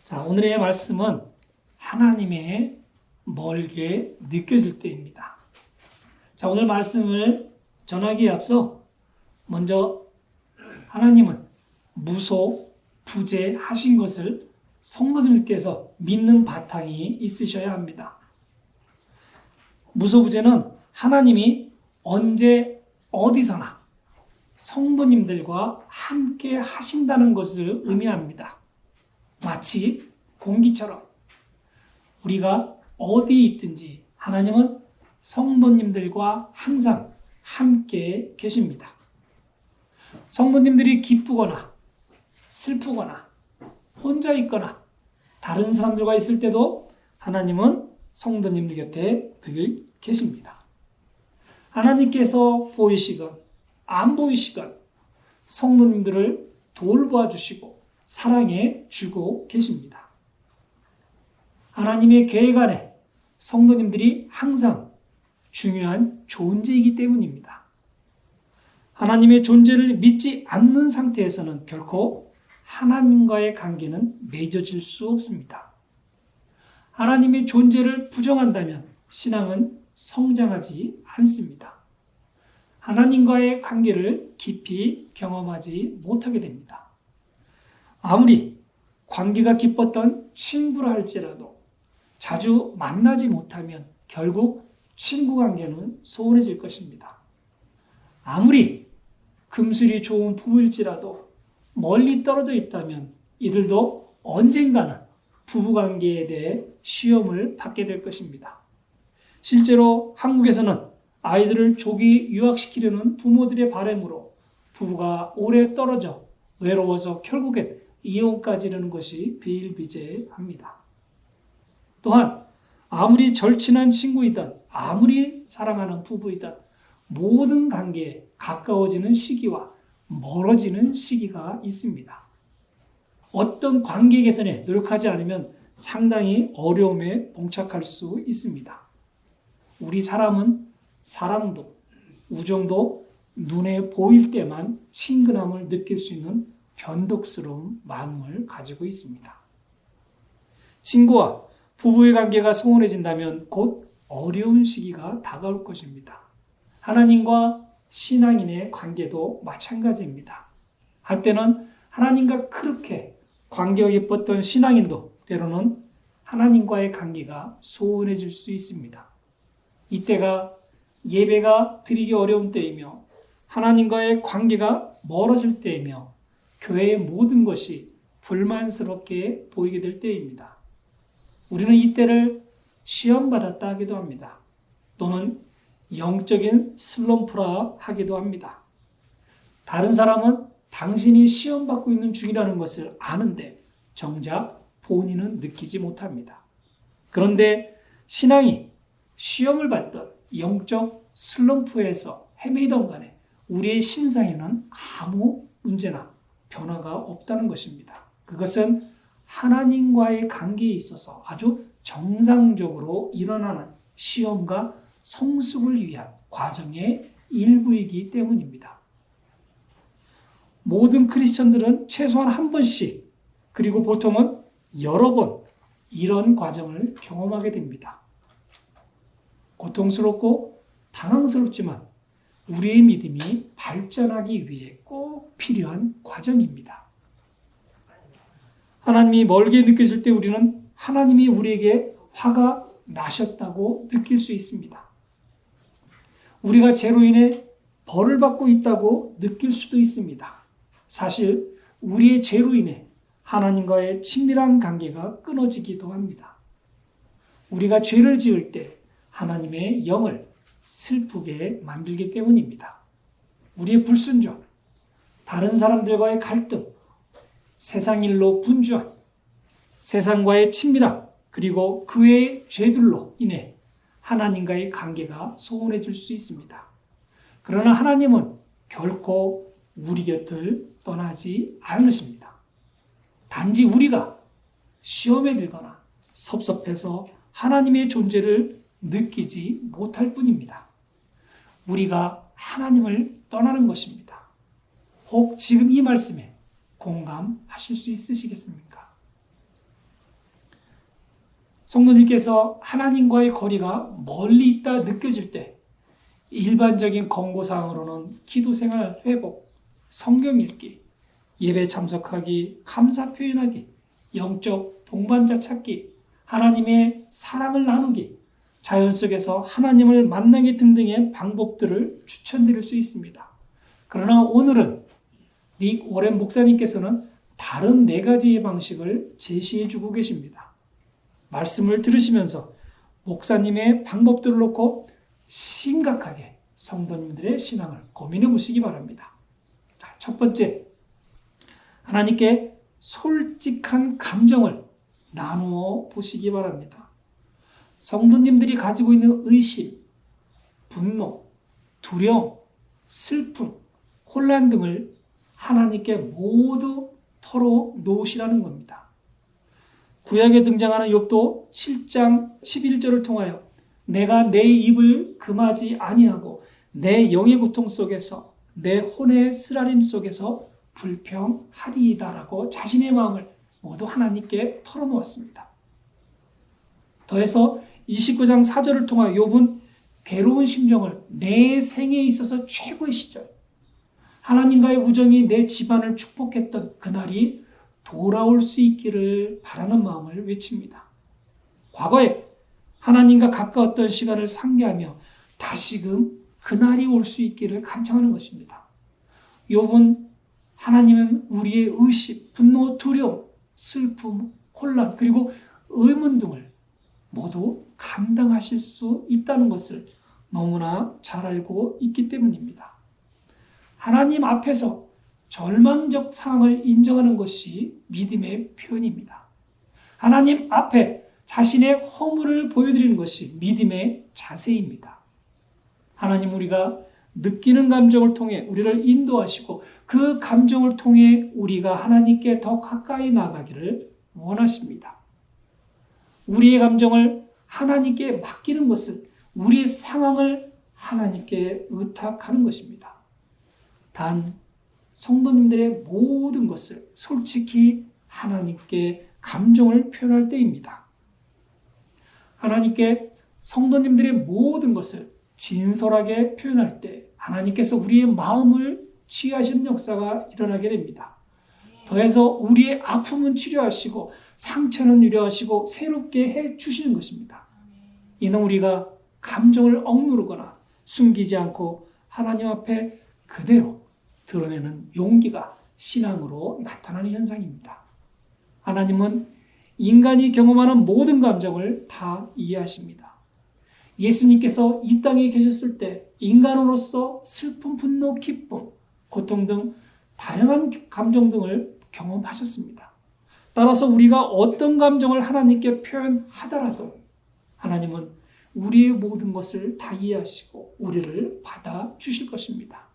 자, 오늘의 말씀은 하나님의 멀게 느껴질 때입니다. 자, 오늘 말씀을 전하기에 앞서 먼저 하나님은 무소, 부재하신 것을 성도님께서 믿는 바탕이 있으셔야 합니다. 무소부재는 하나님이 언제 어디서나 성도님들과 함께 하신다는 것을 의미합니다. 마치 공기처럼 우리가 어디 있든지 하나님은 성도님들과 항상 함께 계십니다. 성도님들이 기쁘거나 슬프거나 혼자 있거나 다른 사람들과 있을 때도 하나님은 성도님들 곁에 늘 계십니다. 하나님께서 보이시건 안 보이시건 성도님들을 돌보아 주시고 사랑해 주고 계십니다. 하나님의 계획 안에 성도님들이 항상 중요한 존재이기 때문입니다. 하나님의 존재를 믿지 않는 상태에서는 결코 하나님과의 관계는 맺어질 수 없습니다. 하나님의 존재를 부정한다면 신앙은 성장하지 않습니다. 하나님과의 관계를 깊이 경험하지 못하게 됩니다. 아무리 관계가 깊었던 친구라 할지라도 자주 만나지 못하면 결국 친구 관계는 소원해질 것입니다. 아무리 금슬이 좋은 부부일지라도 멀리 떨어져 있다면 이들도 언젠가는 부부관계에 대해 시험을 받게 될 것입니다. 실제로 한국에서는 아이들을 조기 유학시키려는 부모들의 바람으로 부부가 오래 떨어져 외로워서 결국엔 이혼까지 이르는 것이 비일비재합니다. 또한 아무리 절친한 친구이든 아무리 사랑하는 부부이든 모든 관계에 가까워지는 시기와 멀어지는 시기가 있습니다. 어떤 관계 개선에 노력하지 않으면 상당히 어려움에 봉착할 수 있습니다. 우리 사람은 사랑도 우정도 눈에 보일 때만 친근함을 느낄 수 있는 변덕스러운 마음을 가지고 있습니다. 친구와 부부의 관계가 소원해진다면 곧 어려운 시기가 다가올 것입니다. 하나님과 신앙인의 관계도 마찬가지입니다. 한때는 하나님과 그렇게 관계가 깊었던 신앙인도 때로는 하나님과의 관계가 소원해질 수 있습니다. 이때가 예배가 드리기 어려운 때이며 하나님과의 관계가 멀어질 때이며 교회의 모든 것이 불만스럽게 보이게 될 때입니다. 우리는 이때를 시험받았다 하기도 합니다. 또는 영적인 슬럼프라 하기도 합니다. 다른 사람은 당신이 시험받고 있는 중이라는 것을 아는데 정작 본인은 느끼지 못합니다. 그런데 신앙이 시험을 받던 영적 슬럼프에서 헤매이던 간에 우리의 신상에는 아무 문제나 변화가 없다는 것입니다. 그것은 하나님과의 관계에 있어서 아주 정상적으로 일어나는 시험과 성숙을 위한 과정의 일부이기 때문입니다. 모든 크리스천들은 최소한 한 번씩 그리고 보통은 여러 번 이런 과정을 경험하게 됩니다. 고통스럽고 당황스럽지만 우리의 믿음이 발전하기 위해 꼭 필요한 과정입니다. 하나님이 멀게 느껴질 때 우리는 하나님이 우리에게 화가 나셨다고 느낄 수 있습니다. 우리가 죄로 인해 벌을 받고 있다고 느낄 수도 있습니다. 사실 우리의 죄로 인해 하나님과의 친밀한 관계가 끊어지기도 합니다. 우리가 죄를 지을 때 하나님의 영을 슬프게 만들기 때문입니다. 우리의 불순종, 다른 사람들과의 갈등, 세상 일로 분주함, 세상과의 친밀함, 그리고 그 외의 죄들로 인해 하나님과의 관계가 소원해질 수 있습니다. 그러나 하나님은 결코 우리 곁을 떠나지 않으십니다. 단지 우리가 시험에 들거나 섭섭해서 하나님의 존재를 느끼지 못할 뿐입니다. 우리가 하나님을 떠나는 것입니다. 혹 지금 이 말씀에 공감하실 수 있으시겠습니까? 성도님께서 하나님과의 거리가 멀리 있다 느껴질 때 일반적인 권고사항으로는 기도생활 회복, 성경 읽기, 예배 참석하기, 감사 표현하기, 영적 동반자 찾기, 하나님의 사랑을 나누기, 자연 속에서 하나님을 만나기 등등의 방법들을 추천드릴 수 있습니다. 그러나 오늘은 릭 워렌 목사님께서는 다른 4가지의 방식을 제시해 주고 계십니다. 말씀을 들으시면서 목사님의 방법들을 놓고 심각하게 성도님들의 신앙을 고민해 보시기 바랍니다. 자, 첫 번째, 하나님께 솔직한 감정을 나누어 보시기 바랍니다. 성도님들이 가지고 있는 의심, 분노, 두려움, 슬픔, 혼란 등을 하나님께 모두 털어 놓으시라는 겁니다. 구약에 등장하는 욥도 7장 11절을 통하여 내가 내 입을 금하지 아니하고 내 영의 고통 속에서 내 혼의 쓰라림 속에서 불평하리이다라고 자신의 마음을 모두 하나님께 털어놓았습니다. 더해서 29장 4절을 통하여 욥은 괴로운 심정을 내 생에 있어서 최고의 시절, 하나님과의 우정이 내 집안을 축복했던 그날이 돌아올 수 있기를 바라는 마음을 외칩니다. 과거에 하나님과 가까웠던 시간을 상기하며 다시금 그날이 올 수 있기를 간청하는 것입니다. 욥은 하나님은 우리의 의심, 분노, 두려움, 슬픔, 혼란, 그리고 의문 등을 모두 감당하실 수 있다는 것을 너무나 잘 알고 있기 때문입니다. 하나님 앞에서 절망적 상황을 인정하는 것이 믿음의 표현입니다. 하나님 앞에 자신의 허물을 보여드리는 것이 믿음의 자세입니다. 하나님, 우리가 느끼는 감정을 통해 우리를 인도하시고 그 감정을 통해 우리가 하나님께 더 가까이 나가기를 원하십니다. 우리의 감정을 하나님께 맡기는 것은 우리의 상황을 하나님께 의탁하는 것입니다. 단 성도님들의 모든 것을 솔직히 하나님께 감정을 표현할 때입니다. 하나님께 성도님들의 모든 것을 진솔하게 표현할 때 하나님께서 우리의 마음을 치유하시는 역사가 일어나게 됩니다. 더해서 우리의 아픔은 치료하시고 상처는 유려하시고 새롭게 해주시는 것입니다. 이는 우리가 감정을 억누르거나 숨기지 않고 하나님 앞에 그대로 드러내는 용기가 신앙으로 나타나는 현상입니다. 하나님은 인간이 경험하는 모든 감정을 다 이해하십니다. 예수님께서 이 땅에 계셨을 때 인간으로서 슬픔, 분노, 기쁨, 고통 등 다양한 감정 등을 경험하셨습니다. 따라서 우리가 어떤 감정을 하나님께 표현하더라도 하나님은 우리의 모든 것을 다 이해하시고 우리를 받아주실 것입니다.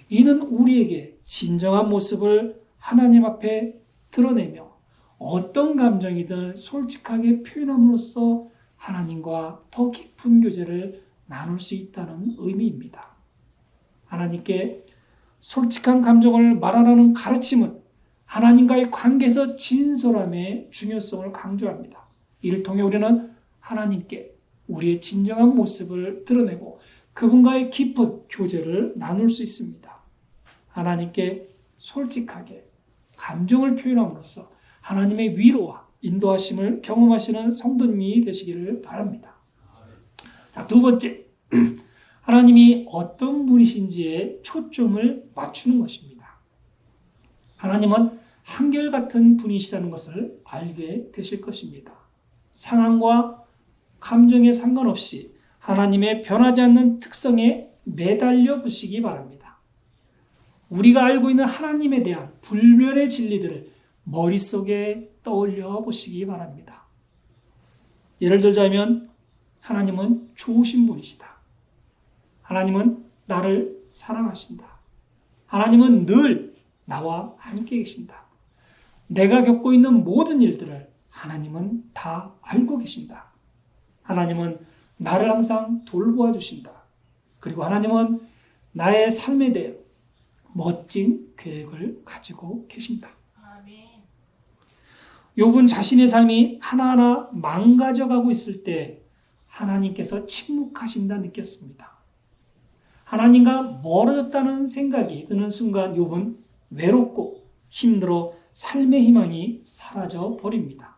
이는 우리에게 진정한 모습을 하나님 앞에 드러내며 어떤 감정이든 솔직하게 표현함으로써 하나님과 더 깊은 교제를 나눌 수 있다는 의미입니다. 하나님께 솔직한 감정을 말하라는 가르침은 하나님과의 관계에서 진솔함의 중요성을 강조합니다. 이를 통해 우리는 하나님께 우리의 진정한 모습을 드러내고 그분과의 깊은 교제를 나눌 수 있습니다. 하나님께 솔직하게 감정을 표현함으로써 하나님의 위로와 인도하심을 경험하시는 성도님이 되시기를 바랍니다. 자, 두 번째, 하나님이 어떤 분이신지에 초점을 맞추는 것입니다. 하나님은 한결같은 분이시라는 것을 알게 되실 것입니다. 상황과 감정에 상관없이 하나님의 변하지 않는 특성에 매달려 보시기 바랍니다. 우리가 알고 있는 하나님에 대한 불멸의 진리들을 머릿속에 떠올려 보시기 바랍니다. 예를 들자면 하나님은 좋으신 분이시다. 하나님은 나를 사랑하신다. 하나님은 늘 나와 함께 계신다. 내가 겪고 있는 모든 일들을 하나님은 다 알고 계신다. 하나님은 나를 항상 돌보아 주신다. 그리고 하나님은 나의 삶에 대해 멋진 계획을 가지고 계신다. 욥은 자신의 삶이 하나하나 망가져가고 있을 때 하나님께서 침묵하신다 느꼈습니다. 하나님과 멀어졌다는 생각이 드는 순간 욥은 외롭고 힘들어 삶의 희망이 사라져 버립니다.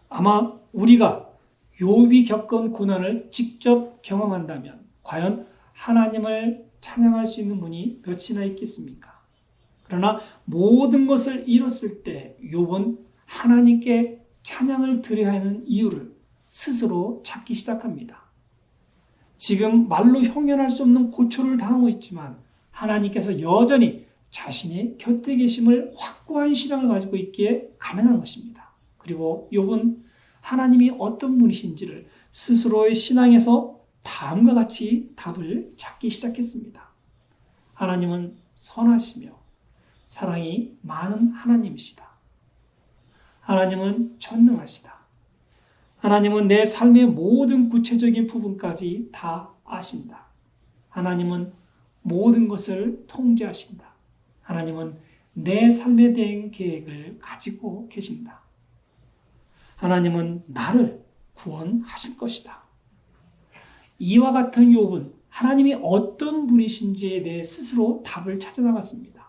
아마 우리가 욥이 겪은 고난을 직접 경험한다면 과연 하나님을 찬양할 수 있는 분이 몇이나 있겠습니까? 그러나 모든 것을 잃었을 때 욥은 하나님께 찬양을 드려야 하는 이유를 스스로 찾기 시작합니다. 지금 말로 형용할 수 없는 고초를 당하고 있지만 하나님께서 여전히 자신의 곁에 계심을 확고한 신앙을 가지고 있기에 가능한 것입니다. 그리고 욥은 하나님이 어떤 분이신지를 스스로의 신앙에서 다음과 같이 답을 찾기 시작했습니다. 하나님은 선하시며 사랑이 많은 하나님이시다. 하나님은 전능하시다. 하나님은 내 삶의 모든 구체적인 부분까지 다 아신다. 하나님은 모든 것을 통제하신다. 하나님은 내 삶에 대한 계획을 가지고 계신다. 하나님은 나를 구원하실 것이다. 이와 같은 욥은 하나님이 어떤 분이신지에 대해 스스로 답을 찾아나갔습니다.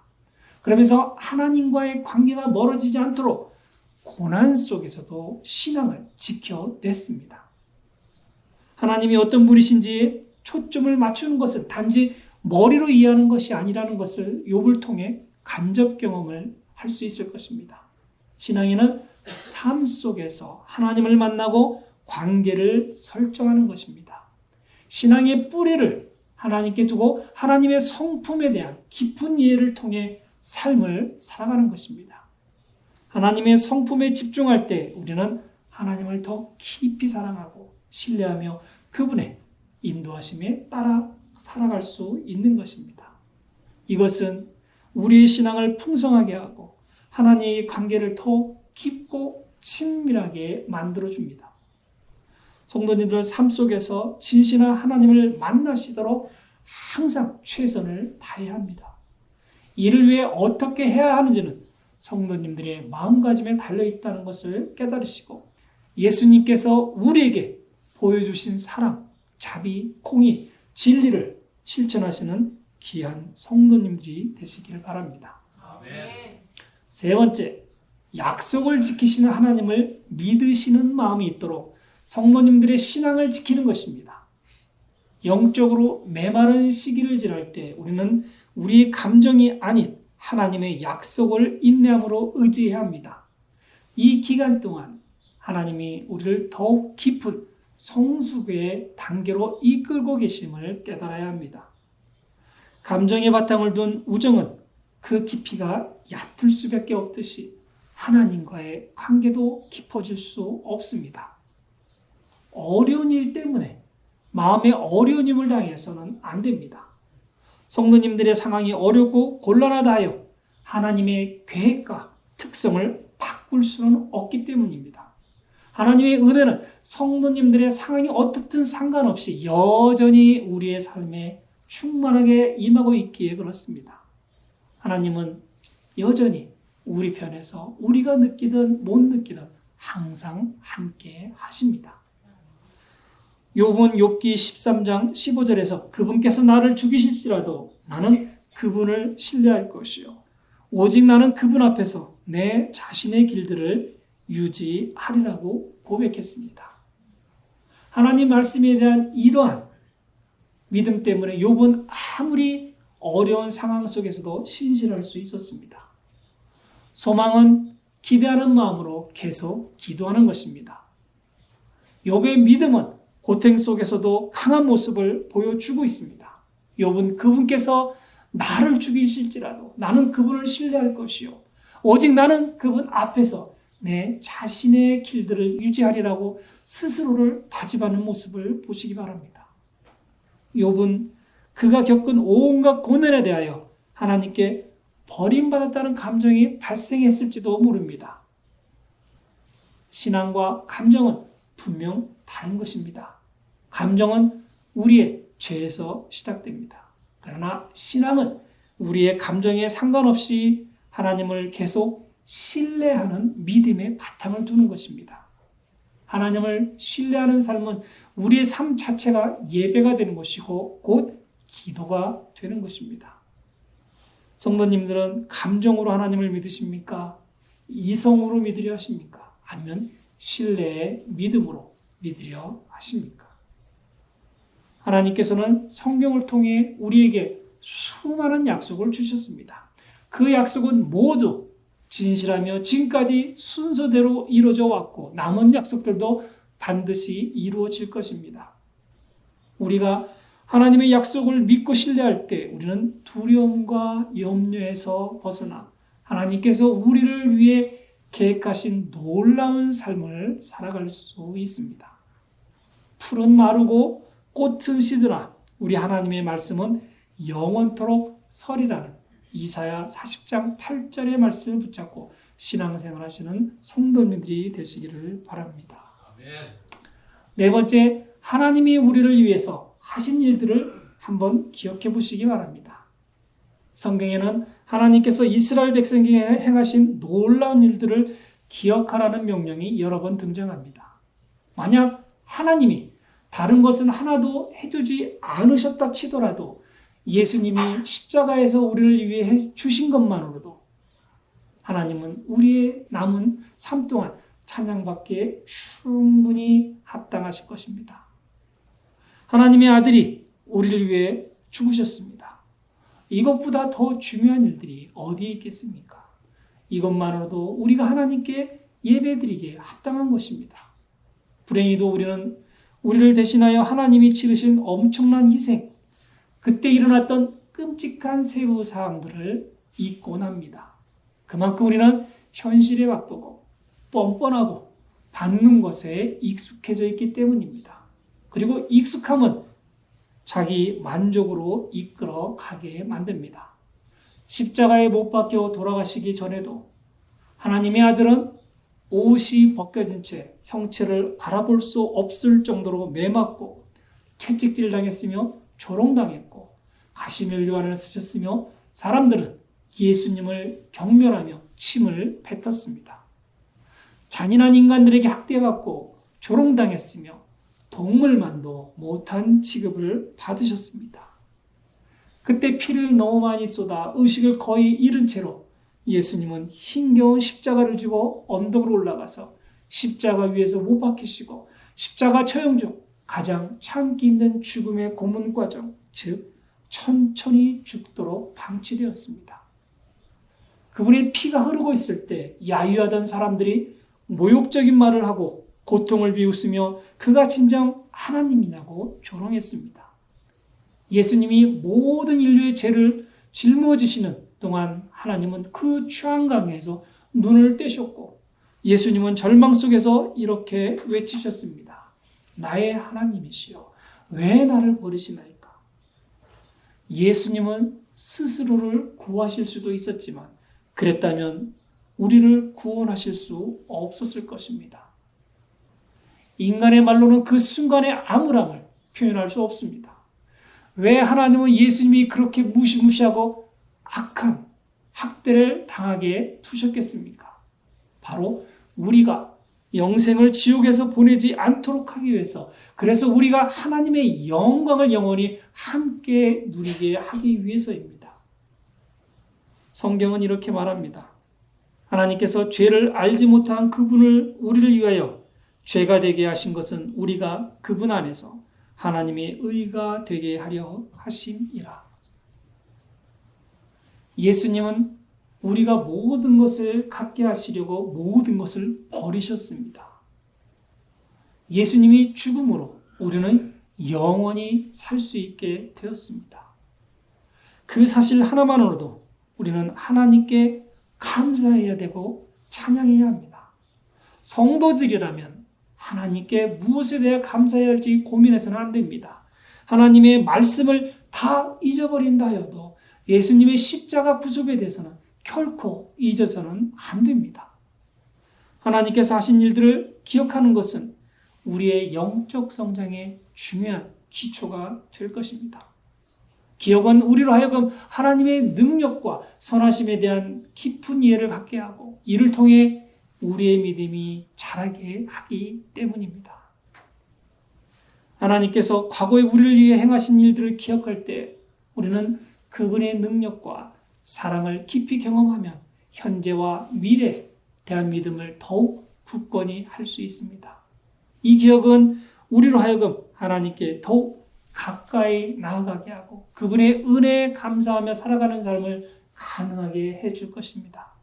그러면서 하나님과의 관계가 멀어지지 않도록 고난 속에서도 신앙을 지켜냈습니다. 하나님이 어떤 분이신지에 초점을 맞추는 것은 단지 머리로 이해하는 것이 아니라는 것을 욥을 통해 간접 경험을 할 수 있을 것입니다. 신앙인은 삶 속에서 하나님을 만나고 관계를 설정하는 것입니다. 신앙의 뿌리를 하나님께 두고 하나님의 성품에 대한 깊은 이해를 통해 삶을 살아가는 것입니다. 하나님의 성품에 집중할 때 우리는 하나님을 더 깊이 사랑하고 신뢰하며 그분의 인도하심에 따라 살아갈 수 있는 것입니다. 이것은 우리의 신앙을 풍성하게 하고 하나님의 관계를 더 깊고 친밀하게 만들어줍니다. 성도님들 삶 속에서 진실한 하나님을 만나시도록 항상 최선을 다해야 합니다. 이를 위해 어떻게 해야 하는지는 성도님들의 마음가짐에 달려있다는 것을 깨달으시고 예수님께서 우리에게 보여주신 사랑, 자비, 공의, 진리를 실천하시는 귀한 성도님들이 되시기를 바랍니다. 아멘. 세 번째, 약속을 지키시는 하나님을 믿으시는 마음이 있도록 성도님들의 신앙을 지키는 것입니다. 영적으로 메마른 시기를 지날 때 우리는 우리의 감정이 아닌 하나님의 약속을 인내함으로 의지해야 합니다. 이 기간 동안 하나님이 우리를 더욱 깊은 성숙의 단계로 이끌고 계심을 깨달아야 합니다. 감정의 바탕을 둔 우정은 그 깊이가 얕을 수밖에 없듯이 하나님과의 관계도 깊어질 수 없습니다. 어려운 일 때문에 마음에 어려운 힘을 당해서는 안 됩니다. 성도님들의 상황이 어렵고 곤란하다 하여 하나님의 계획과 특성을 바꿀 수는 없기 때문입니다. 하나님의 은혜는 성도님들의 상황이 어떻든 상관없이 여전히 우리의 삶에 충만하게 임하고 있기에 그렇습니다. 하나님은 여전히 우리 편에서 우리가 느끼든 못 느끼든 항상 함께 하십니다. 욥은 욥기 13장 15절에서 그분께서 나를 죽이실지라도 나는 그분을 신뢰할 것이요 오직 나는 그분 앞에서 내 자신의 길들을 유지하리라고 고백했습니다. 하나님 말씀에 대한 이러한 믿음 때문에 욥은 아무리 어려운 상황 속에서도 신실할 수 있었습니다. 소망은 기대하는 마음으로 계속 기도하는 것입니다. 욥의 믿음은 고통 속에서도 강한 모습을 보여주고 있습니다. 욥은 그분께서 나를 죽이실지라도 나는 그분을 신뢰할 것이요 오직 나는 그분 앞에서 내 자신의 길들을 유지하리라고 스스로를 다짐하는 모습을 보시기 바랍니다. 욥은 그가 겪은 온갖 고난에 대하여 하나님께 버림받았다는 감정이 발생했을지도 모릅니다. 신앙과 감정은 분명 다른 것입니다. 감정은 우리의 죄에서 시작됩니다. 그러나 신앙은 우리의 감정에 상관없이 하나님을 계속 신뢰하는 믿음의 바탕을 두는 것입니다. 하나님을 신뢰하는 삶은 우리의 삶 자체가 예배가 되는 것이고 곧 기도가 되는 것입니다. 성도님들은 감정으로 하나님을 믿으십니까? 이성으로 믿으려 하십니까? 아니면 신뢰의 믿음으로 믿으려 하십니까? 하나님께서는 성경을 통해 우리에게 수많은 약속을 주셨습니다. 그 약속은 모두 진실하며 지금까지 순서대로 이루어져 왔고 남은 약속들도 반드시 이루어질 것입니다. 우리가 하나님의 약속을 믿고 신뢰할 때 우리는 두려움과 염려에서 벗어나 하나님께서 우리를 위해 계획하신 놀라운 삶을 살아갈 수 있습니다. 풀은 마르고 꽃은 시드라 우리 하나님의 말씀은 영원토록 서리라는 이사야 40장 8절의 말씀을 붙잡고 신앙생활 하시는 성도님들이 되시기를 바랍니다. 네 번째, 하나님이 우리를 위해서 하신 일들을 한번 기억해 보시기 바랍니다. 성경에는 하나님께서 이스라엘 백성에게 행하신 놀라운 일들을 기억하라는 명령이 여러 번 등장합니다. 만약 하나님이 다른 것은 하나도 해주지 않으셨다 치더라도 예수님이 십자가에서 우리를 위해 주신 것만으로도 하나님은 우리의 남은 삶 동안 찬양받기에 충분히 합당하실 것입니다. 하나님의 아들이 우리를 위해 죽으셨습니다. 이것보다 더 중요한 일들이 어디에 있겠습니까? 이것만으로도 우리가 하나님께 예배드리기에 합당한 것입니다. 불행히도 우리는 우리를 대신하여 하나님이 치르신 엄청난 희생, 그때 일어났던 끔찍한 세부 사항들을 잊곤 합니다. 그만큼 우리는 현실에 바쁘고 뻔뻔하고 받는 것에 익숙해져 있기 때문입니다. 그리고 익숙함은 자기 만족으로 이끌어 가게 만듭니다. 십자가에 못 박혀 돌아가시기 전에도 하나님의 아들은 옷이 벗겨진 채 형체를 알아볼 수 없을 정도로 매맞고 채찍질 당했으며 조롱당했고 가시면류관을 쓰셨으며 사람들은 예수님을 경멸하며 침을 뱉었습니다. 잔인한 인간들에게 학대받고 조롱당했으며 동물만도 못한 취급을 받으셨습니다. 그때 피를 너무 많이 쏟아 의식을 거의 잃은 채로 예수님은 힘겨운 십자가를 지고 언덕으로 올라가서 십자가 위에서 못 박히시고 십자가 처형 중 가장 참기 힘든 죽음의 고문 과정, 즉 천천히 죽도록 방치되었습니다. 그분의 피가 흐르고 있을 때 야유하던 사람들이 모욕적인 말을 하고 고통을 비웃으며 그가 진정 하나님이냐고 조롱했습니다. 예수님이 모든 인류의 죄를 짊어지시는 동안 하나님은 그 추한강에서 눈을 떼셨고 예수님은 절망 속에서 이렇게 외치셨습니다. 나의 하나님이시여 왜 나를 버리시나이까? 예수님은 스스로를 구하실 수도 있었지만 그랬다면 우리를 구원하실 수 없었을 것입니다. 인간의 말로는 그 순간의 암울함을 표현할 수 없습니다. 왜 하나님은 예수님이 그렇게 무시무시하고 악한 학대를 당하게 두셨겠습니까? 바로 우리가 영생을 지옥에서 보내지 않도록 하기 위해서, 그래서 우리가 하나님의 영광을 영원히 함께 누리게 하기 위해서입니다. 성경은 이렇게 말합니다. 하나님께서 죄를 알지 못한 그분을 우리를 위하여 죄가 되게 하신 것은 우리가 그분 안에서 하나님의 의가 되게 하려 하심이라. 예수님은 우리가 모든 것을 갖게 하시려고 모든 것을 버리셨습니다. 예수님이 죽음으로 우리는 영원히 살 수 있게 되었습니다. 그 사실 하나만으로도 우리는 하나님께 감사해야 되고 찬양해야 합니다. 성도들이라면 하나님께 무엇에 대해 감사해야 할지 고민해서는 안 됩니다. 하나님의 말씀을 다 잊어버린다 하여도 예수님의 십자가 부속에 대해서는 결코 잊어서는 안 됩니다. 하나님께서 하신 일들을 기억하는 것은 우리의 영적 성장의 중요한 기초가 될 것입니다. 기억은 우리로 하여금 하나님의 능력과 선하심에 대한 깊은 이해를 갖게 하고 이를 통해 우리의 믿음이 자라게 하기 때문입니다. 하나님께서 과거에 우리를 위해 행하신 일들을 기억할 때 우리는 그분의 능력과 사랑을 깊이 경험하면 현재와 미래에 대한 믿음을 더욱 굳건히 할 수 있습니다. 이 기억은 우리로 하여금 하나님께 더욱 가까이 나아가게 하고 그분의 은혜에 감사하며 살아가는 삶을 가능하게 해줄 것입니다.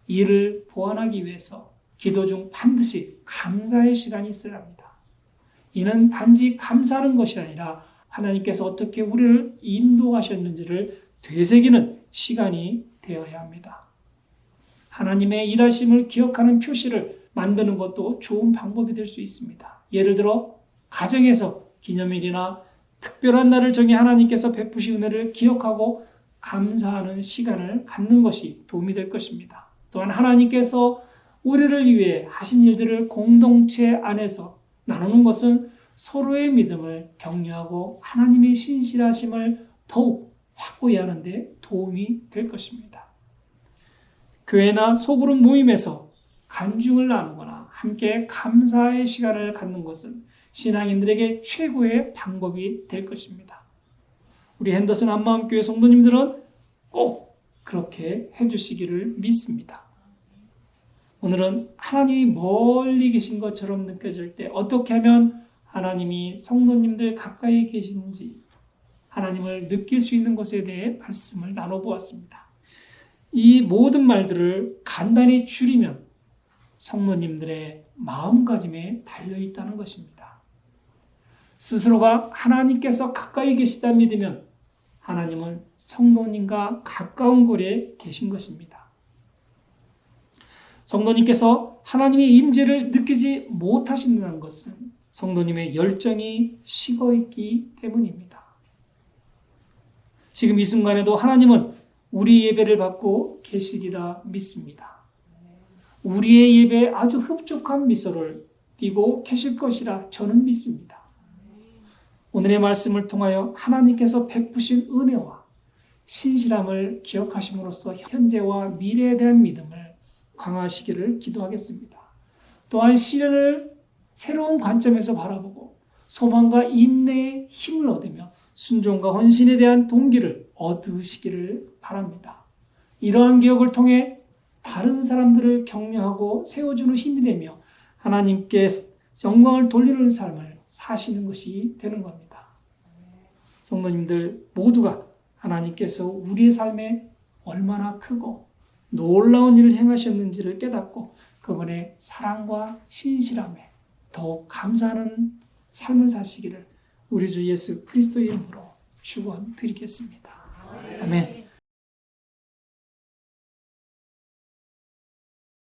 이를 보완하기 위해서 기도 중 반드시 감사의 시간이 있어야 합니다. 이는 단지 감사하는 것이 아니라 하나님께서 어떻게 우리를 인도하셨는지를 되새기는 시간이 되어야 합니다. 하나님의 일하심을 기억하는 표시를 만드는 것도 좋은 방법이 될 수 있습니다. 예를 들어 가정에서 기념일이나 특별한 날을 정해 하나님께서 베푸신 은혜를 기억하고 감사하는 시간을 갖는 것이 도움이 될 것입니다. 또한 하나님께서 우리를 위해 하신 일들을 공동체 안에서 나누는 것은 서로의 믿음을 격려하고 하나님의 신실하심을 더욱 확고히 하는 데 도움이 될 것입니다. 교회나 소그룹 모임에서 간증을 나누거나 함께 감사의 시간을 갖는 것은 신앙인들에게 최고의 방법이 될 것입니다. 우리 핸더슨 한마음교회 성도님들은 꼭 그렇게 해주시기를 믿습니다. 오늘은 하나님이 멀리 계신 것처럼 느껴질 때 어떻게 하면 하나님이 성도님들 가까이 계신지 하나님을 느낄 수 있는 것에 대해 말씀을 나눠보았습니다. 이 모든 말들을 간단히 줄이면 성도님들의 마음가짐에 달려있다는 것입니다. 스스로가 하나님께서 가까이 계시다 믿으면 하나님은 성도님과 가까운 거리에 계신 것입니다. 성도님께서 하나님의 임재를 느끼지 못하신다는 것은 성도님의 열정이 식어있기 때문입니다. 지금 이 순간에도 하나님은 우리 예배를 받고 계시리라 믿습니다. 우리의 예배에 아주 흡족한 미소를 띠고 계실 것이라 저는 믿습니다. 오늘의 말씀을 통하여 하나님께서 베푸신 은혜와 신실함을 기억하심으로써 현재와 미래에 대한 믿음을 강화하시기를 기도하겠습니다. 또한 시련을 새로운 관점에서 바라보고 소망과 인내의 힘을 얻으며 순종과 헌신에 대한 동기를 얻으시기를 바랍니다. 이러한 기억을 통해 다른 사람들을 격려하고 세워주는 힘이 되며 하나님께 영광을 돌리는 삶을 사시는 것이 되는 겁니다. 성도님들 모두가 하나님께서 우리의 삶에 얼마나 크고 놀라운 일을 행하셨는지를 깨닫고 그분의 사랑과 신실함에 더욱 감사하는 삶을 사시기를 우리 주 예수 그리스도의 이름으로 축원드리겠습니다. 아멘.